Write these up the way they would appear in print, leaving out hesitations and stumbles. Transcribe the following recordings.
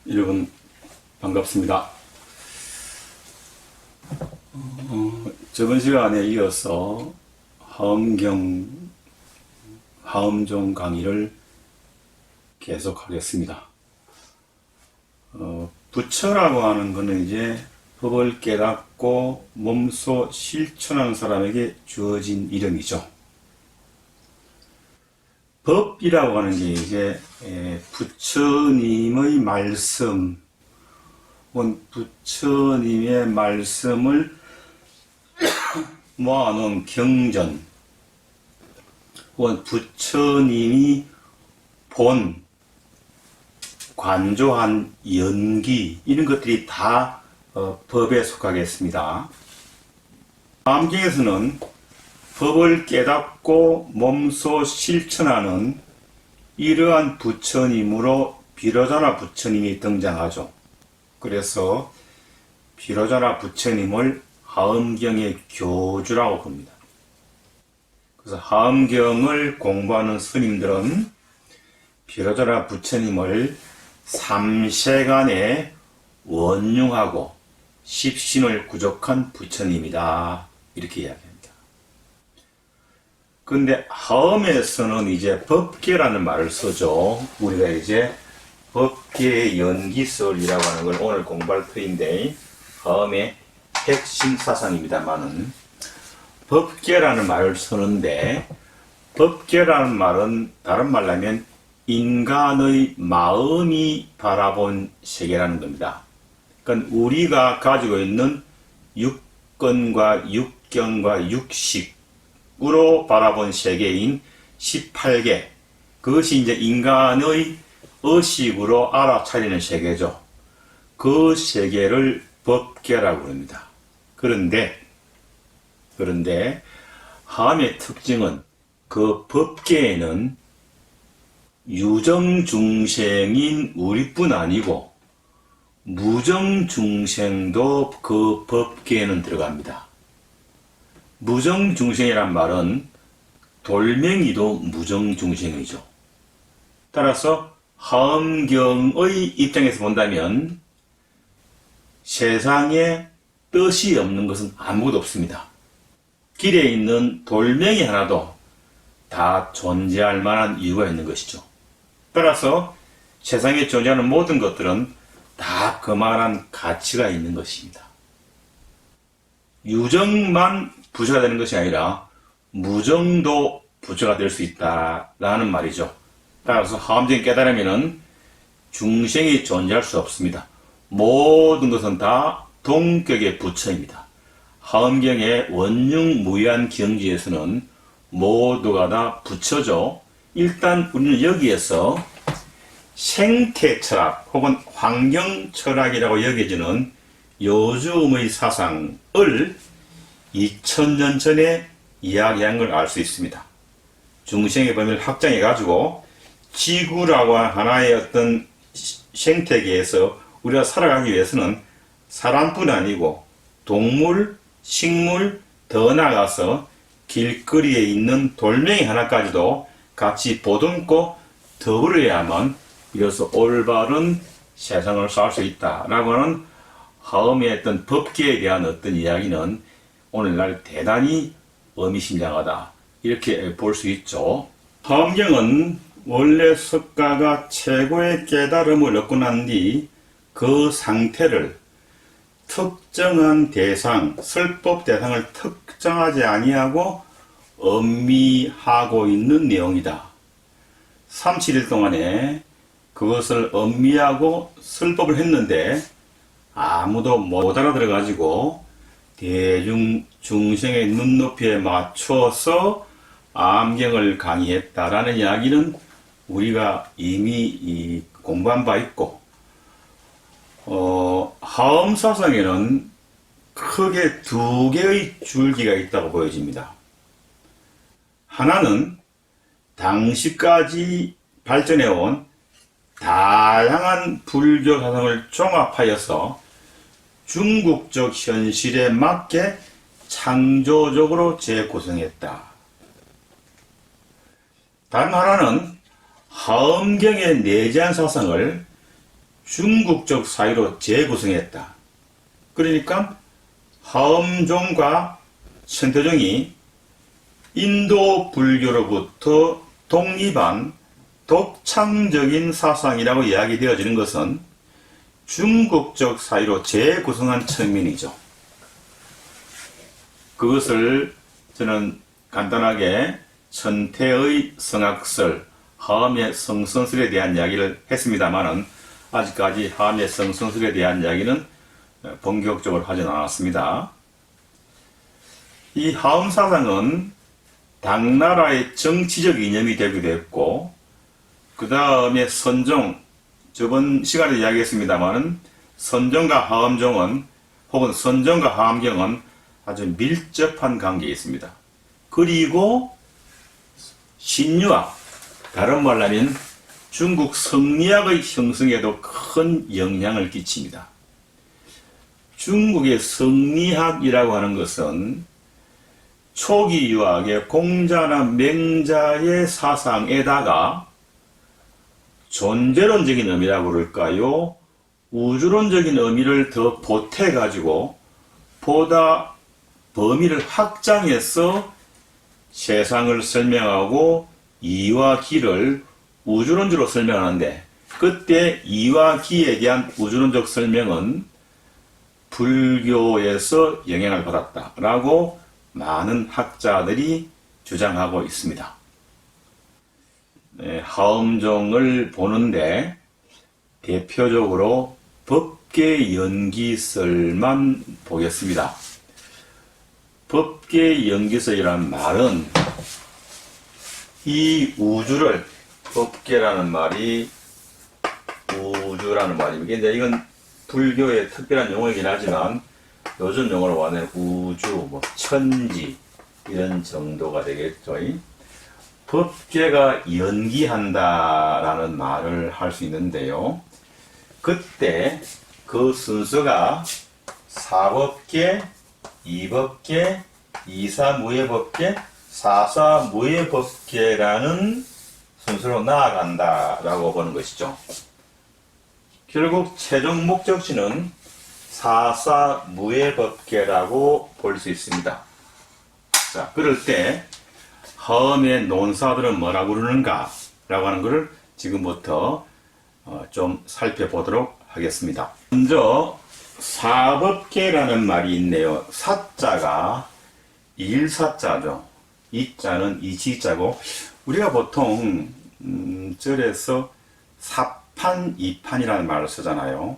여러분 반갑습니다. 저번 시간에 이어서 하음종 강의를 계속하겠습니다. 부처라고 하는 것은 이제 법을 깨닫고 몸소 실천하는 사람에게 주어진 이름이죠. 법이라고 하는 게 이제 부처님의 말씀, 부처님의 말씀을 모아놓은 경전, 부처님이 본, 관조한 연기, 이런 것들이 다 법에 속하겠습니다. 암경에서는 법을 깨닫고 몸소 실천하는 이러한 부처님으로 비로자나 부처님이 등장하죠. 그래서 비로자나 부처님을 하엄경의 교주라고 봅니다. 그래서 하엄경을 공부하는 스님들은 비로자나 부처님을 삼세간에 원흉하고 십신을 구족한 부처님이다, 이렇게 이야기합니다. 근데 하엄에서는 이제 법계라는 말을 쓰죠. 우리가 이제 법계의 연기설이라고 하는 걸 오늘 공부할 터인데, 하엄의 핵심 사상입니다만은 법계라는 말을 쓰는데, 법계라는 말은 다른 말로 하면 인간의 마음이 바라본 세계라는 겁니다. 그러니까 우리가 가지고 있는 육건과 육경과 육식으로 바라본 세계인 18개, 그것이 이제 인간의 의식으로 알아차리는 세계죠. 그 세계를 법계라고 합니다. 그런데 하엄의 특징은 그 법계에는 유정중생인 우리뿐 아니고 무정중생도 그 법계에는 들어갑니다. 무정중생이란 말은 돌멩이도 무정중생이죠. 따라서 하엄경의 입장에서 본다면 세상에 뜻이 없는 것은 아무것도 없습니다. 길에 있는 돌멩이 하나도 다 존재할 만한 이유가 있는 것이죠. 따라서 세상에 존재하는 모든 것들은 다 그만한 가치가 있는 것입니다. 유정만 부처가 되는 것이 아니라 무정도 부처가 될 수 있다라는 말이죠. 따라서 하엄적인 깨달으면은 중생이 존재할 수 없습니다. 모든 것은 다 동격의 부처입니다. 하엄경의 원흉무이한 경지에서는 모두가 다 부처죠. 일단 우리는 여기에서 생태철학 혹은 환경철학이라고 여겨지는 요즘의 사상을 2000년 전에 이야기한 걸 알 수 있습니다. 중생의 범위를 확장해 가지고 지구라고 하나의 어떤 생태계에서 우리가 살아가기 위해서는 사람뿐 아니고 동물, 식물, 더 나아가서 길거리에 있는 돌멩이 하나까지도 같이 보듬고 더불어야만 이로써 올바른 세상을 살 수 있다라고 하는 하엄의 어떤 법계에 대한 어떤 이야기는 오늘날 대단히 의미심장하다, 이렇게 볼 수 있죠. 하엄경은 원래 석가가 최고의 깨달음을 얻고 난 뒤 그 상태를 특정한 대상, 설법 대상을 특정하지 아니하고 음미하고 있는 내용이다. 37일 동안에 그것을 음미하고 설법을 했는데 아무도 못 알아들어가지고 대중 중생의 눈높이에 맞춰서 암경을 강의했다라는 이야기는 우리가 이미 공부한 바 있고, 하엄 사상에는 크게 두 개의 줄기가 있다고 보여집니다. 하나는 당시까지 발전해온 다양한 불교 사상을 종합하여서 중국적 현실에 맞게 창조적으로 재구성했다. 다른 하나는 하엄경의 내재한 사상을 중국적 사유로 재구성했다. 그러니까 하엄종과 천태종이 인도 불교로부터 독립한 독창적인 사상이라고 이야기되어지는 것은 중국적 사유로 재구성한 측면이죠. 그것을 저는 간단하게 천태의 성악설, 하엄의 성선설에 대한 이야기를 했습니다만은 아직까지 하엄의 성선설에 대한 이야기는 본격적으로 하진 않았습니다. 이 하엄 사상은 당나라의 정치적 이념이 되기도 했고, 그 다음에 선종, 저번 시간에 이야기했습니다만은 선종과 하엄종은 혹은 선종과 하엄경은 아주 밀접한 관계에 있습니다. 그리고 신유학, 다른 말로 하면 중국 성리학의 형성에도 큰 영향을 끼칩니다. 중국의 성리학이라고 하는 것은 초기 유학의 공자나 맹자의 사상에다가 존재론적인 의미라고 그럴까요? 우주론적인 의미를 더 보태가지고 보다 범위를 확장해서 세상을 설명하고 이와 기를 우주론적으로 설명하는데, 그때 이와 기에 대한 우주론적 설명은 불교에서 영향을 받았다라고 많은 학자들이 주장하고 있습니다. 하엄종을 보는데 대표적으로 법계연기설만 보겠습니다. 법계연기설이라는 말은 이 우주를, 법계라는 말이 우주라는 말입니다. 이제 이건 불교의 특별한 용어이긴 하지만 요즘 용어로 말하는 우주, 천지 이런 정도가 되겠죠. 법계가 연기한다라는 말을 할 수 있는데요. 그때 그 순서가 사법계, 이법계, 이사무예법계, 사사무예법계라는 순서로 나아간다라고 보는 것이죠. 결국 최종 목적지는 사사무예법계라고 볼 수 있습니다. 자, 그럴 때 하엄의 논사들은 뭐라고 그러는가 라고 하는 것을 지금부터 좀 살펴보도록 하겠습니다. 먼저 사법계라는 말이 있네요. 사자가 일사자죠. 이자는 이지자고, 우리가 보통 절에서 사판, 이판이라는 말을 쓰잖아요.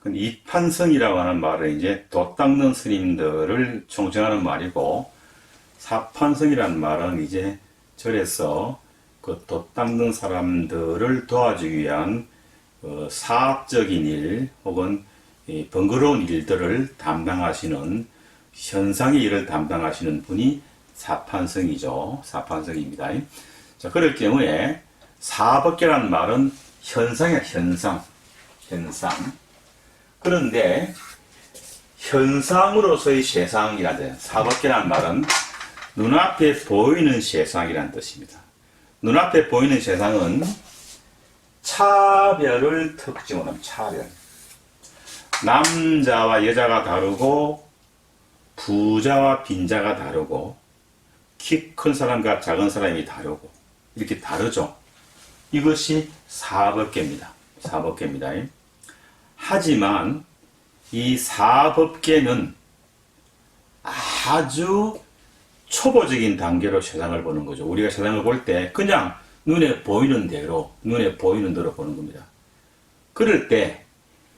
이판성이라고 하는 말은 이제 돛 닦는 스님들을 총칭하는 말이고, 사판성이라는 말은 이제 절에서 그 돛 닦는 사람들을 도와주기 위한 사업적인 일 혹은 번거로운 일들을 담당하시는, 현상의 일을 담당하시는 분이 사판성이죠. 사판성입니다. 자, 그럴 경우에 사법계라는 말은 현상이야, 현상. 그런데 현상으로서의 세상이라는, 사법계라는 말은 눈앞에 보이는 세상이라는 뜻입니다. 눈앞에 보이는 세상은 차별을 특징으로 합니다. 차별. 남자와 여자가 다르고, 부자와 빈자가 다르고, 키 큰 사람과 작은 사람이 다르고, 이렇게 다르죠. 이것이 사법계입니다. 사법계입니다. 하지만 이 사법계는 아주 초보적인 단계로 세상을 보는 거죠. 우리가 세상을 볼 때 그냥 눈에 보이는 대로 보는 겁니다. 그럴 때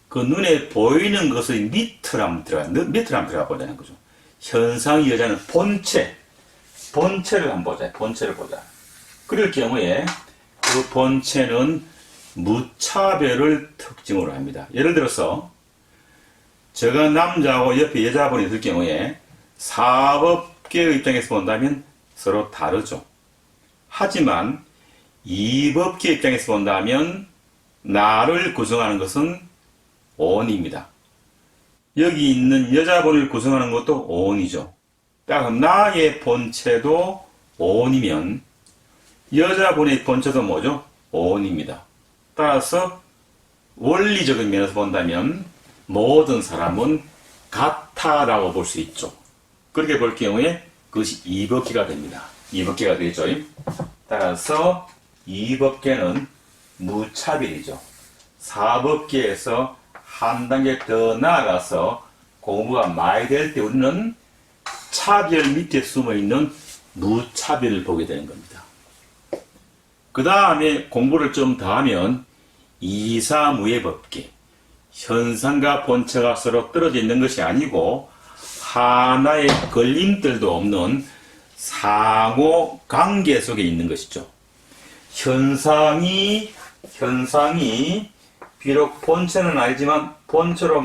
그 눈에 보이는 것의 밑을 한번 들어가 보자는 거죠. 현상의 여자는 본체를 한번 보자. 본체를 보자. 그럴 경우에 그 본체는 무차별을 특징으로 합니다. 예를 들어서 제가 남자하고 옆에 여자분이 있을 경우에 사법계의 입장에서 본다면 서로 다르죠. 하지만 이법계 입장에서 본다면 나를 구성하는 것은 오온입니다. 여기 있는 여자분을 구성하는 것도 오온이죠. 따라서 나의 본체도 오온이면 여자분의 본체도 뭐죠? 오온입니다. 따라서 원리적인 면에서 본다면 모든 사람은 같다라고 볼 수 있죠. 그렇게 볼 경우에 그것이 이법계가 됩니다. 이법계가 되죠. 따라서 이법계는 무차별이죠. 사법계에서 한 단계 더 나아가서 공부가 많이 될 때 우리는 차별 밑에 숨어있는 무차별을 보게 되는 겁니다. 그 다음에 공부를 좀 더 하면 이사무의 법계, 현상과 본체가 서로 떨어져 있는 것이 아니고 하나의 걸림돌도 없는 상호 관계 속에 있는 것이죠. 현상이 비록 본체는 아니지만 본체로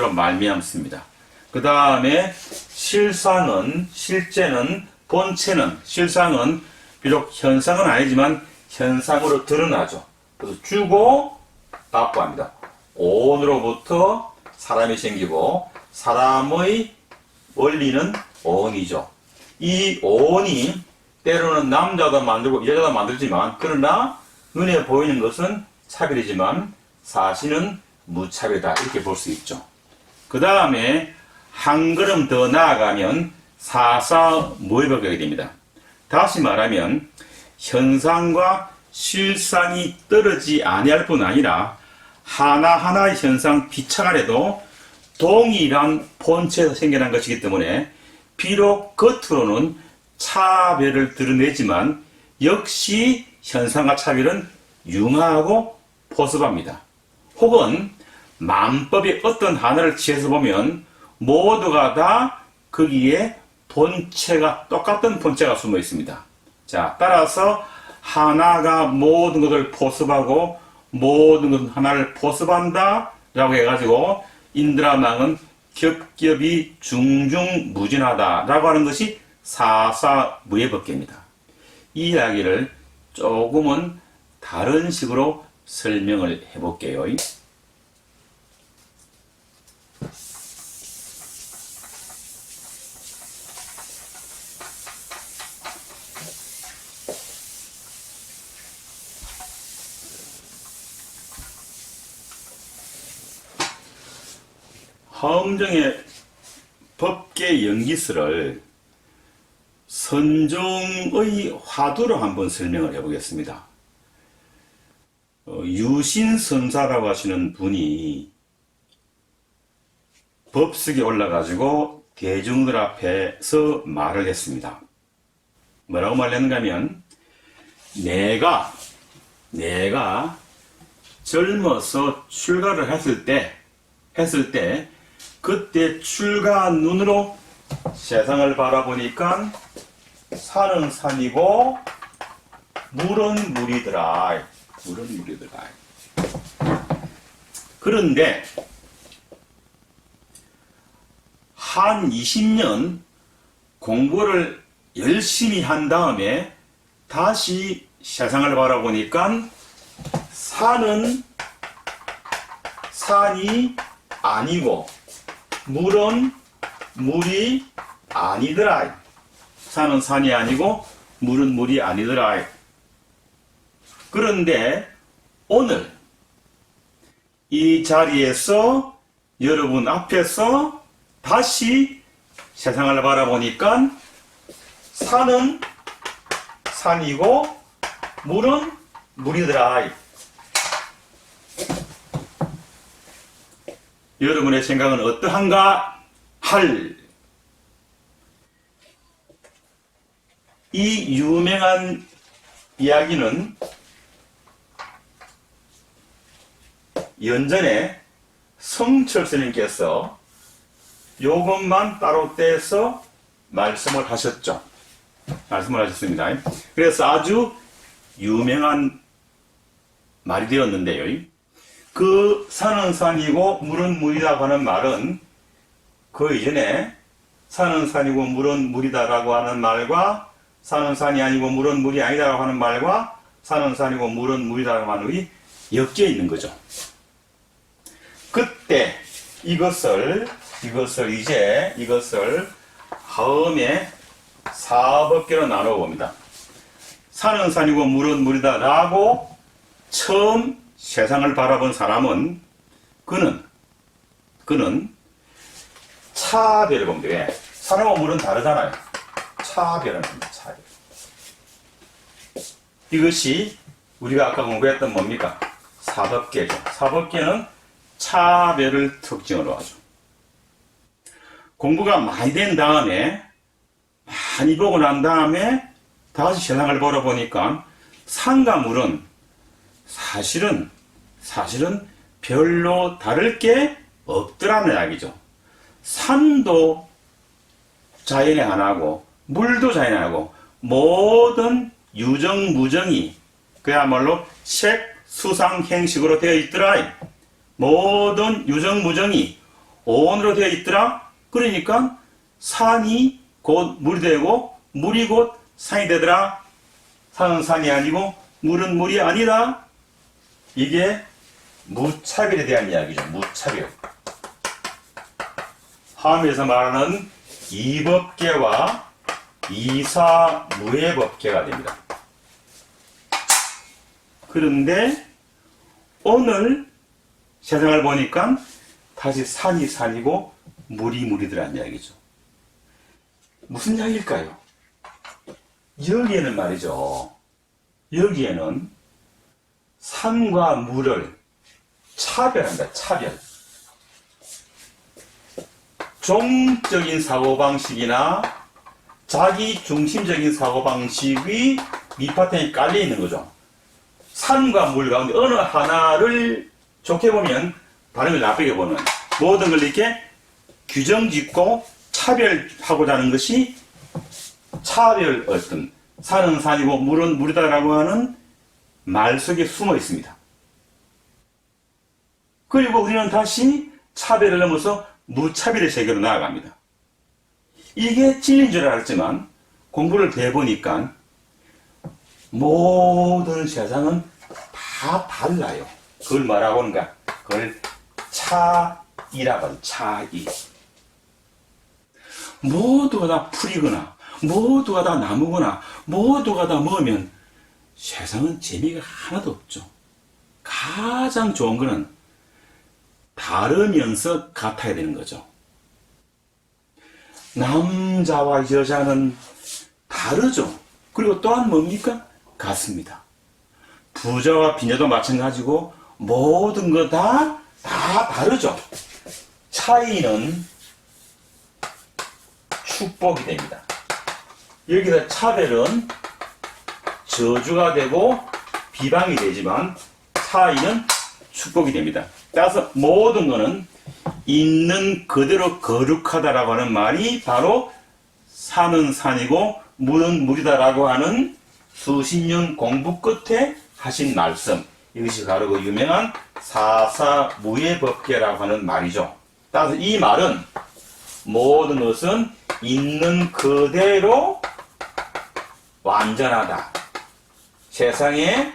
말미암습니다. 그 다음에 실상은 실상은 비록 현상은 아니지만 현상으로 드러나죠. 그래서 주고 답부합니다. 온으로부터 사람이 생기고 사람의 원리는 온이죠. 이 온이 때로는 남자도 만들고 여자도 만들지만 그러나 눈에 보이는 것은 차별이지만 사실은 무차별이다 이렇게 볼 수 있죠. 그 다음에 한 걸음 더 나아가면 사사무의법계가 됩니다. 다시 말하면 현상과 실상이 떨어지지 아니할 뿐 아니라 하나하나의 현상 비차간에도 동일한 본체에서 생겨난 것이기 때문에 비록 겉으로는 차별을 드러내지만 역시 현상과 차별은 융화하고 포섭합니다. 혹은 만법의 어떤 하나를 취해서 보면 모두가 다 거기에 본체가 똑같은 본체가 숨어 있습니다. 자, 따라서 하나가 모든 것을 포섭하고 모든 것 하나를 포섭한다 라고 해가지고 인드라망은 겹겹이 중중무진하다 라고 하는 것이 사사무의 법계입니다. 이 이야기를 조금은 다른 식으로 설명을 해볼게요. 화엄정의 법계 연기설을 선종의 화두로 한번 설명을 해보겠습니다. 유신선사라고 하시는 분이 법석에 올라가지고 대중들 앞에서 말을 했습니다. 뭐라고 말했는가 하면 내가 젊어서 출가를 했을 때 그때 출가 눈으로 세상을 바라보니까 산은 산이고 물은 물이더라. 그런데 한 20년 공부를 열심히 한 다음에 다시 세상을 바라보니까 산은 산이 아니고 물은 물이 아니더라. 산은 산이 아니고 물은 물이 아니더라. 그런데 오늘 이 자리에서 여러분 앞에서 다시 세상을 바라보니까 산은 산이고 물은 물이더라. 여러분의 생각은 어떠한가? 이 유명한 이야기는 연전에 성철 스님께서 요것만 따로 떼서 말씀을 하셨습니다. 그래서 아주 유명한 말이 되었는데요. 그 산은 산이고 물은 물이라고 하는 말은 그 이전에 산은 산이고 물은 물이다라고 하는 말과 산은 산이 아니고 물은 물이 아니다라고 하는 말과 산은 산이고 물은 물이다라고 하는 말이 엮여 있는 거죠. 그때 이것을 다음에 사법계로 나눠 봅니다. 산은 산이고 물은 물이다라고 처음 세상을 바라본 사람은 그는 차별을 봅니다. 왜? 사람과 물은 다르잖아요. 차별은 합니다. 차별. 이것이 우리가 아까 공부했던 뭡니까? 사법계죠. 사법계는 차별을 특징으로 하죠. 공부가 많이 된 다음에, 많이 보고 난 다음에 다시 세상을 보러 보니까 산과 물은 사실은 별로 다를 게 없더라는 이야기죠. 산도 자연의 하나고 물도 자연의 하나고 모든 유정무정이 그야말로 색수상행식으로 되어 있더라. 모든 유정무정이 온으로 되어 있더라. 그러니까 산이 곧 물이 되고 물이 곧 산이 되더라. 산은 산이 아니고 물은 물이 아니다. 이게 무차별에 대한 이야기죠. 무차별. 함에서 말하는 이법계와 이사무예법계가 됩니다. 그런데 오늘 세상을 보니까 다시 산이 산이고 물이 물이더라는 이야기죠. 무슨 이야기일까요? 여기에는 말이죠. 여기에는 산과 물을 차별한다. 차별. 종적인 사고방식이나 자기 중심적인 사고방식이 밑바탕에 깔려 있는 거죠. 산과 물 가운데 어느 하나를 좋게 보면 다른 걸 나쁘게 보는 모든 걸 이렇게 규정 짓고 차별하고자 하는 것이 차별 어떤 산은 산이고 물은 물이다라고 하는 말 속에 숨어 있습니다. 그리고 우리는 다시 차별을 넘어서 무차별의 세계로 나아갑니다. 이게 진리인 줄 알았지만 공부를 해보니까 모든 세상은 다 달라요. 그걸 뭐라고 하는가? 그걸 차이라고 하죠. 차이. 모두가 다 풀이거나 모두가 다 나무거나 모두가 다 먹으면 세상은 재미가 하나도 없죠. 가장 좋은 거는 다르면서 같아야 되는 거죠. 남자와 여자는 다르죠. 그리고 또한 뭡니까? 같습니다. 부자와 빈자도 마찬가지고 모든 거 다 다르죠. 차이는 축복이 됩니다. 여기서 차별은 저주가 되고 비방이 되지만 차이는 축복이 됩니다. 따라서 모든 것은 있는 그대로 거룩하다라고 하는 말이 바로 산은 산이고 물은 물이다라고 하는 수십 년 공부 끝에 하신 말씀. 이것이 바로 그 유명한 사사무예법계라고 하는 말이죠. 따라서 이 말은 모든 것은 있는 그대로 완전하다. 세상에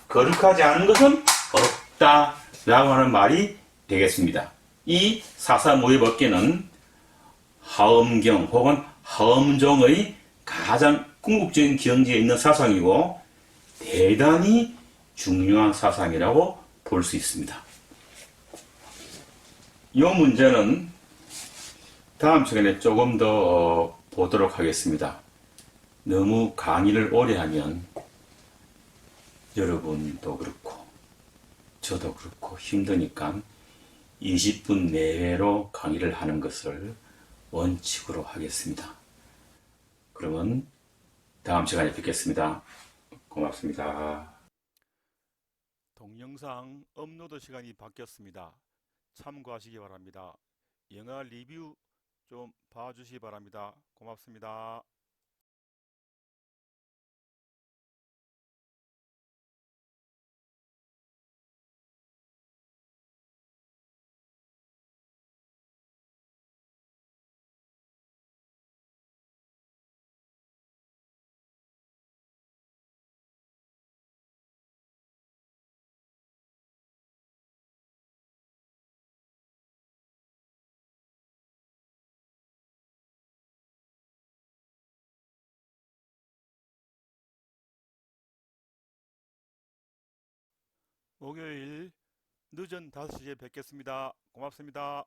거룩하지 않은 것은 없다라고 하는 말이 되겠습니다. 이 사사무예법계는 하엄경 혹은 하엄종의 가장 궁극적인 경지에 있는 사상이고 대단히 중요한 사상이라고 볼 수 있습니다. 이 문제는 다음 시간에 조금 더 보도록 하겠습니다. 너무 강의를 오래 하면 여러분도 그렇고 저도 그렇고 힘드니까 20분 내외로 강의를 하는 것을 원칙으로 하겠습니다. 그러면 다음 시간에 뵙겠습니다. 고맙습니다. 동영상 업로드 시간이 바뀌었습니다. 참고하시기 바랍니다. 영화 리뷰 좀 봐주시기 바랍니다. 고맙습니다. 목요일 늦은 5시에 뵙겠습니다. 고맙습니다.